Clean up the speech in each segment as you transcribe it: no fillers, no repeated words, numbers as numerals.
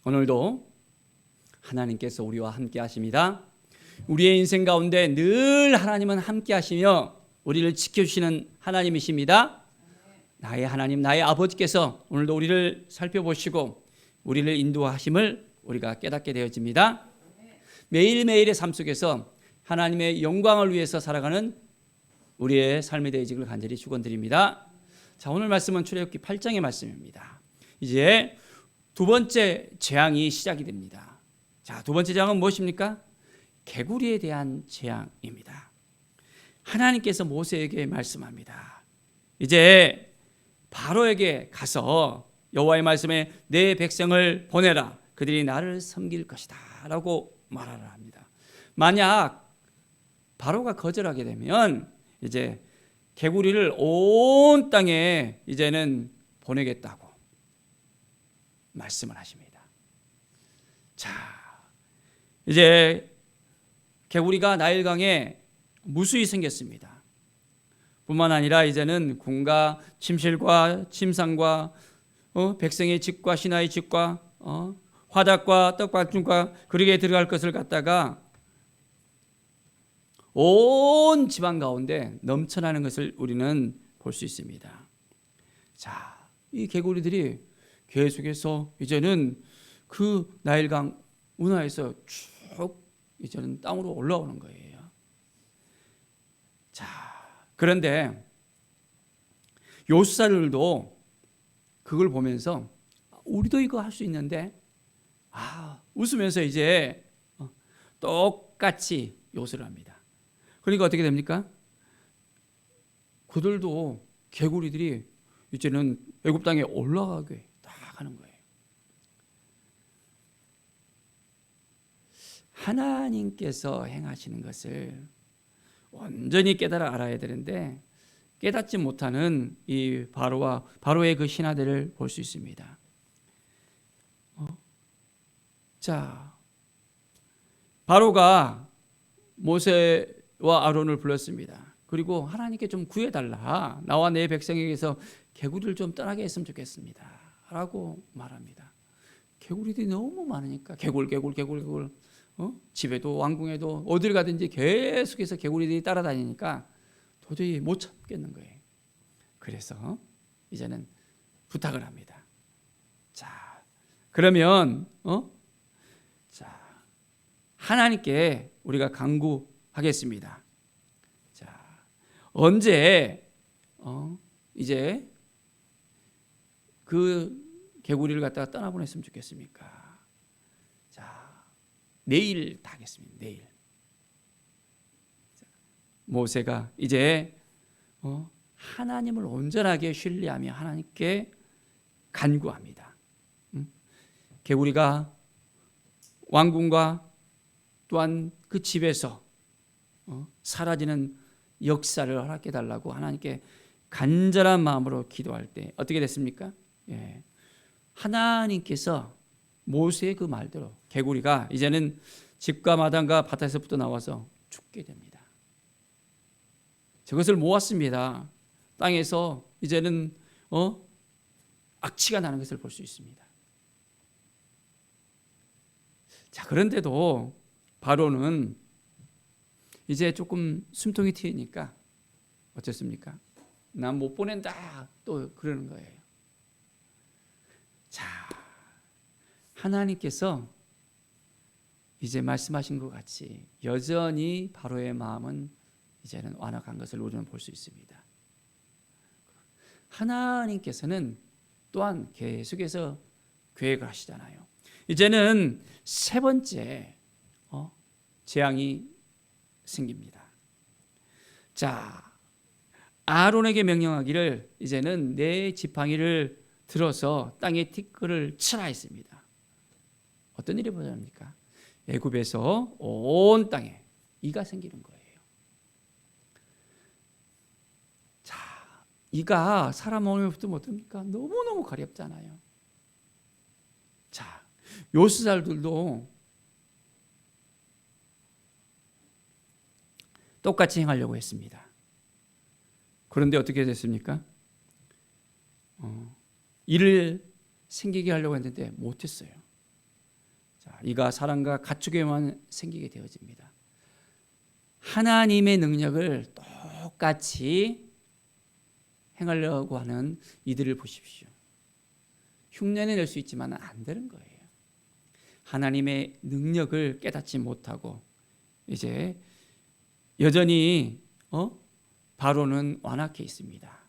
오늘도 하나님께서 우리와 함께 하십니다. 우리의 인생 가운데 늘 하나님은 함께 하시며 우리를 지켜주시는 하나님이십니다. 나의 하나님, 나의 아버지께서 오늘도 우리를 살펴보시고 우리를 인도하심을 우리가 깨닫게 되어집니다. 매일매일의 삶 속에서 하나님의 영광을 위해서 살아가는 우리의 삶이 되어지기를 간절히 축원드립니다. 자, 오늘 말씀은 출애굽기 8장의 말씀입니다. 이제 두 번째 재앙이 시작이 됩니다. 자, 두 번째 재앙은 무엇입니까? 개구리에 대한 재앙입니다. 하나님께서 모세에게 말씀합니다. 이제 바로에게 가서 여호와의 말씀에 내 백성을 보내라. 그들이 나를 섬길 것이다 라고 말하라 합니다. 만약 바로가 거절하게 되면 이제 개구리를 온 땅에 이제는 보내겠다고 말씀을 하십니다. 자, 이제 개구리가 나일강에 무수히 생겼습니다. 뿐만 아니라 이제는 군과 침실과 침상과 백성의 집과 신하의 집과 화닭과 떡밥중과 그릇에 들어갈 것을 갖다가 온 지방 가운데 넘쳐나는 것을 우리는 볼 수 있습니다. 자, 이 개구리들이 계속해서 이제는 그 나일강 운하에서 쭉 이제는 땅으로 올라오는 거예요. 자, 그런데 요수사들도 그걸 보면서 우리도 이거 할 수 있는데 웃으면서 이제 똑같이 요술을 합니다. 그러니까 어떻게 됩니까? 그들도 개구리들이 이제는 애굽 땅에 올라가게 딱 하는 거예요. 하나님께서 행하시는 것을 온전히 깨달아 알아야 되는데 깨닫지 못하는 이 바로의 그 신하들을 볼 수 있습니다. 자, 바로가 모세와 아론을 불렀습니다. 그리고 하나님께 좀 구해달라. 나와 내 백성에게서 개구리를 좀 떠나게 했으면 좋겠습니다 라고 말합니다. 개구리들이 너무 많으니까 개굴 집에도 왕궁에도 어딜 가든지 계속해서 개구리들이 따라다니니까 도저히 못 참겠는 거예요. 그래서 이제는 부탁을 합니다. 자, 그러면 자, 하나님께 우리가 간구하겠습니다. 자, 언제 이제 그 개구리를 갖다가 떠나보냈으면 좋겠습니까? 자, 내일 다 하겠습니다. 내일. 자, 모세가 이제 하나님을 온전하게 신뢰하며 하나님께 간구합니다. 개구리가 왕궁과 또한 그 집에서 사라지는 역사를 허락해 달라고 하나님께 간절한 마음으로 기도할 때 어떻게 됐습니까? 예. 하나님께서 모세의 그 말대로 개구리가 이제는 집과 마당과 밭에서부터 나와서 죽게 됩니다. 저것을 모았습니다. 땅에서 이제는 악취가 나는 것을 볼 수 있습니다. 자, 그런데도 바로는 이제 조금 숨통이 트이니까 어쨌습니까? 난 못 보낸다 또 그러는 거예요. 자, 하나님께서 이제 말씀하신 것 같이 여전히 바로의 마음은 이제는 완악한 것을 우리는 볼 수 있습니다. 하나님께서는 또한 계속해서 계획을 하시잖아요. 이제는 세 번째 재앙이 생깁니다. 자, 아론에게 명령하기를 이제는 내 지팡이를 들어서 땅에 티끌을 치라 했습니다. 어떤 일이 벌어집니까? 애굽에서 온 땅에 이가 생기는 거예요. 자, 이가 사람 몸에 붙으면 어떻습니까? 너무너무 가렵잖아요. 자, 요수살들도 똑같이 행하려고 했습니다. 그런데 어떻게 됐습니까? 이를 생기게 하려고 했는데 못했어요. 자, 이가 사랑과 가축에만 생기게 되어집니다. 하나님의 능력을 똑같이 행하려고 하는 이들을 보십시오. 흉내는 낼 수 있지만 안 되는 거예요. 하나님의 능력을 깨닫지 못하고 이제 여전히 바로는 완악해 있습니다.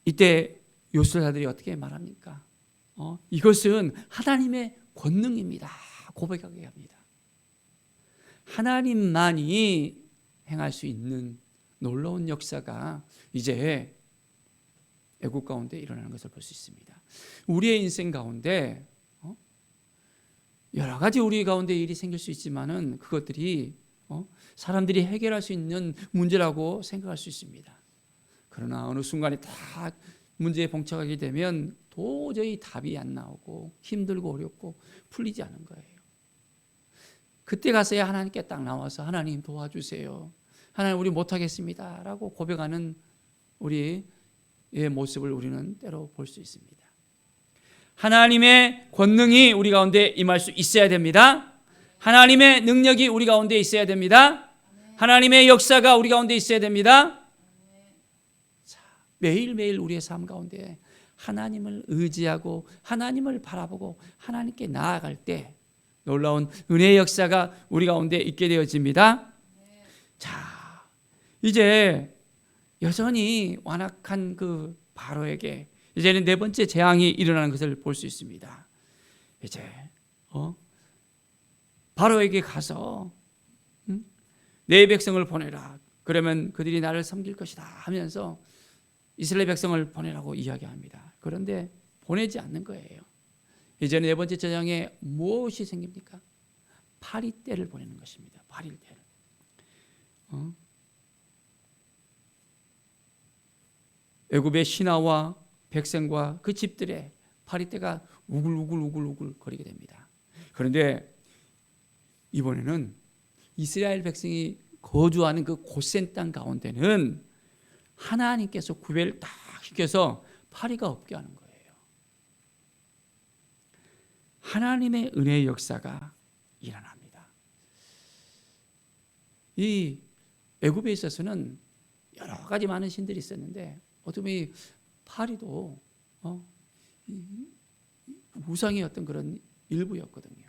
이때 요술사들이 어떻게 말합니까? 이것은 하나님의 권능입니다. 고백하게 합니다. 하나님만이 행할 수 있는 놀라운 역사가 이제 애국 가운데 일어나는 것을 볼 수 있습니다. 우리의 인생 가운데 여러 가지 우리 가운데 일이 생길 수 있지만은 그것들이 사람들이 해결할 수 있는 문제라고 생각할 수 있습니다. 그러나 어느 순간에 다 문제에 봉착하게 되면 도저히 답이 안 나오고 힘들고 어렵고 풀리지 않은 거예요. 그때 가서야 하나님께 딱 나와서 하나님 도와주세요. 하나님 우리 못하겠습니다. 라고 고백하는 우리의 모습을 우리는 때로 볼 수 있습니다. 하나님의 권능이 우리 가운데 임할 수 있어야 됩니다. 하나님의 능력이 우리 가운데 있어야 됩니다. 하나님의 역사가 우리 가운데 있어야 됩니다. 자, 매일매일 우리의 삶 가운데 하나님을 의지하고 하나님을 바라보고 하나님께 나아갈 때 놀라운 은혜의 역사가 우리 가운데 있게 되어집니다. 자, 이제 여전히 완악한 그 바로에게 이제는 네 번째 재앙이 일어나는 것을 볼 수 있습니다. 이제 바로에게 가서 내 백성을 보내라. 그러면 그들이 나를 섬길 것이다 하면서 이스라엘 백성을 보내라고 이야기합니다. 그런데 보내지 않는 거예요. 이제는 네 번째 재앙에 무엇이 생깁니까? 파리떼를 보내는 것입니다. 파리떼를. 애굽의 신하와 백성과 그 집들의 파리떼가 우글우글 거리게 됩니다. 그런데 이번에는 이스라엘 백성이 거주하는 그 고센 땅 가운데는 하나님께서 구별을 딱 시켜서 파리가 없게 하는 거예요. 하나님의 은혜의 역사가 일어납니다. 이 애굽에 있어서는 여러 가지 많은 신들이 있었는데 어쩌면 파리도 우상의 어떤 그런 일부였거든요.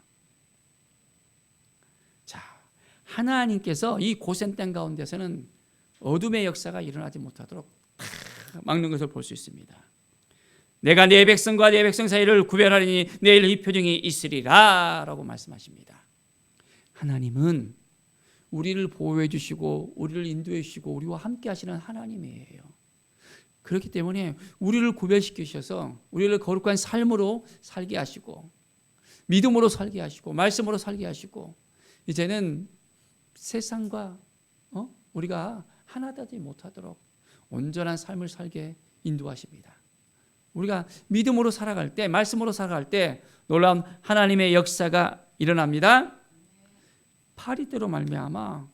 자, 하나님께서 이 고센 땅 가운데서는 어둠의 역사가 일어나지 못하도록 막는 것을 볼 수 있습니다. 내가 내 백성과 내 백성 사이를 구별하리니 내일 이 표징이 있으리라 라고 말씀하십니다. 하나님은 우리를 보호해 주시고 우리를 인도해 주시고 우리와 함께 하시는 하나님이에요. 그렇기 때문에 우리를 구별시키셔서 우리를 거룩한 삶으로 살게 하시고 믿음으로 살게 하시고 말씀으로 살게 하시고 이제는 세상과 우리가 하나 되지 못하도록 온전한 삶을 살게 인도하십니다. 우리가 믿음으로 살아갈 때 말씀으로 살아갈 때 놀라운 하나님의 역사가 일어납니다. 파리떼로 말미암아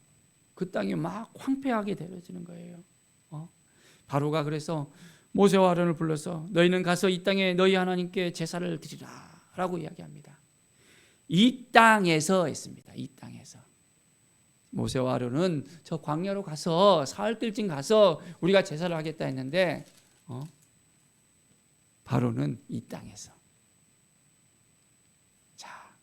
그 땅이 막 황폐하게 되어지는 거예요. 바로가 그래서 모세와 아론을 불러서 너희는 가서 이 땅에 너희 하나님께 제사를 드리라 라고 이야기합니다. 이 땅에서 했습니다. 이 땅에서. 모세와 아론은 저 광야로 가서 사흘들쯤 가서 우리가 제사를 하겠다 했는데 바로는 이 땅에서. 자,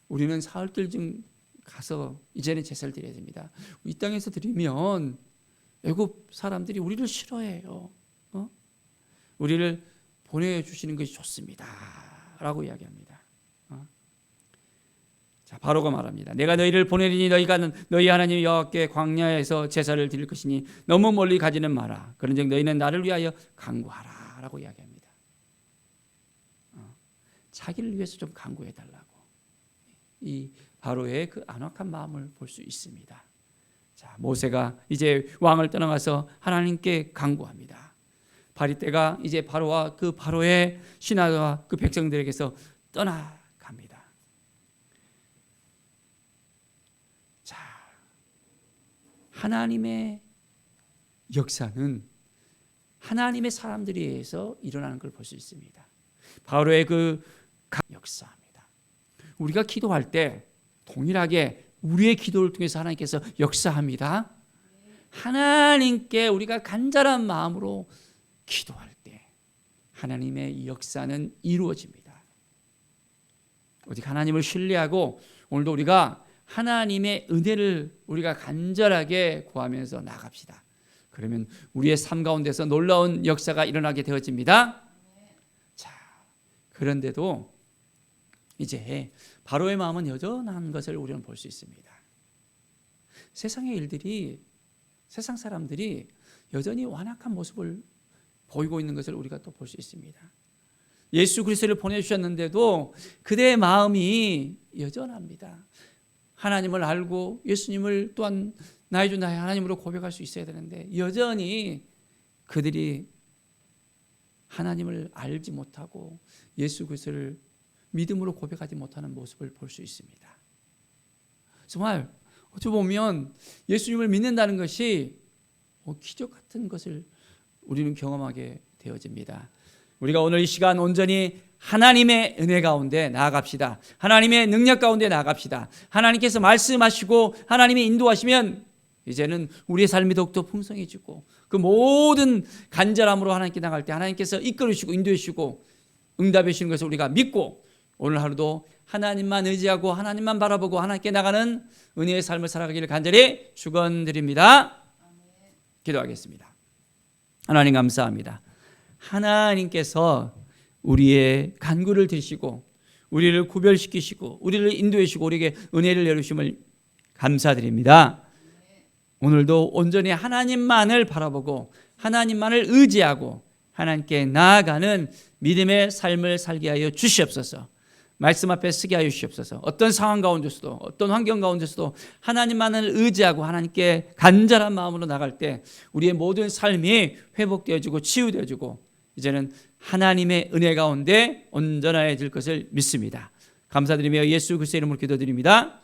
우리는 사흘들쯤 가서 이제는 제사를 드려야 됩니다. 이 땅에서 드리면 애굽 사람들이 우리를 싫어해요. 우리를 보내주시는 것이 좋습니다 라고 이야기합니다. 자, 바로가 말합니다. 내가 너희를 보내리니 너희가 너희 하나님 여호와께 광야에서 제사를 드릴 것이니 너무 멀리 가지는 마라. 그런즉 너희는 나를 위하여 간구하라 라고 이야기합니다. 자기를 위해서 좀 간구해 달라고. 이 바로의 그 안악한 마음을 볼 수 있습니다. 자, 모세가 이제 왕을 떠나가서 하나님께 간구합니다. 파리떼가 이제 바로와 그 바로의 신하와 그 백성들에게서 떠나갑니다. 자, 하나님의 역사는 하나님의 사람들에 의해서 일어나는 걸 볼 수 있습니다. 바로의 그 역사입니다. 우리가 기도할 때 동일하게 우리의 기도를 통해서 하나님께서 역사합니다. 하나님께 우리가 간절한 마음으로 기도할 때 하나님의 역사는 이루어집니다. 오직 하나님을 신뢰하고 오늘도 우리가 하나님의 은혜를 우리가 간절하게 구하면서 나갑시다. 그러면 우리의 삶 가운데서 놀라운 역사가 일어나게 되어집니다. 자, 그런데도 이제 바로의 마음은 여전한 것을 우리는 볼 수 있습니다. 세상의 일들이, 세상 사람들이 여전히 완악한 모습을 보이고 있는 것을 우리가 또 볼 수 있습니다. 예수 그리스도를 보내주셨는데도 그대의 마음이 여전합니다. 하나님을 알고 예수님을 또한 나의 주 나의 하나님으로 고백할 수 있어야 되는데 여전히 그들이 하나님을 알지 못하고 예수 그리스도를 믿음으로 고백하지 못하는 모습을 볼 수 있습니다. 정말 어찌 보면 예수님을 믿는다는 것이 기적 같은 것을 우리는 경험하게 되어집니다. 우리가 오늘 이 시간 온전히 하나님의 은혜 가운데 나아갑시다. 하나님의 능력 가운데 나아갑시다. 하나님께서 말씀하시고 하나님이 인도하시면 이제는 우리의 삶이 더욱더 풍성해지고 그 모든 간절함으로 하나님께 나갈 때 하나님께서 이끌으시고 인도해 주시고 응답해 주시는 것을 우리가 믿고 오늘 하루도 하나님만 의지하고 하나님만 바라보고 하나님께 나가는 은혜의 삶을 살아가기를 간절히 축원드립니다. 기도하겠습니다. 하나님 감사합니다. 하나님께서 우리의 간구를 들으시고 우리를 구별시키시고 우리를 인도해 주시고 우리에게 은혜를 내려주심을 감사드립니다. 오늘도 온전히 하나님만을 바라보고 하나님만을 의지하고 하나님께 나아가는 믿음의 삶을 살게 하여 주시옵소서. 말씀 앞에 서게 하여 주시옵소서. 어떤 상황 가운데서도 어떤 환경 가운데서도 하나님만을 의지하고 하나님께 간절한 마음으로 나갈 때 우리의 모든 삶이 회복되어지고 치유되어지고 이제는 하나님의 은혜 가운데 온전해질 것을 믿습니다. 감사드리며 예수 그리스도의 이름으로 기도드립니다.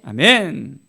아멘.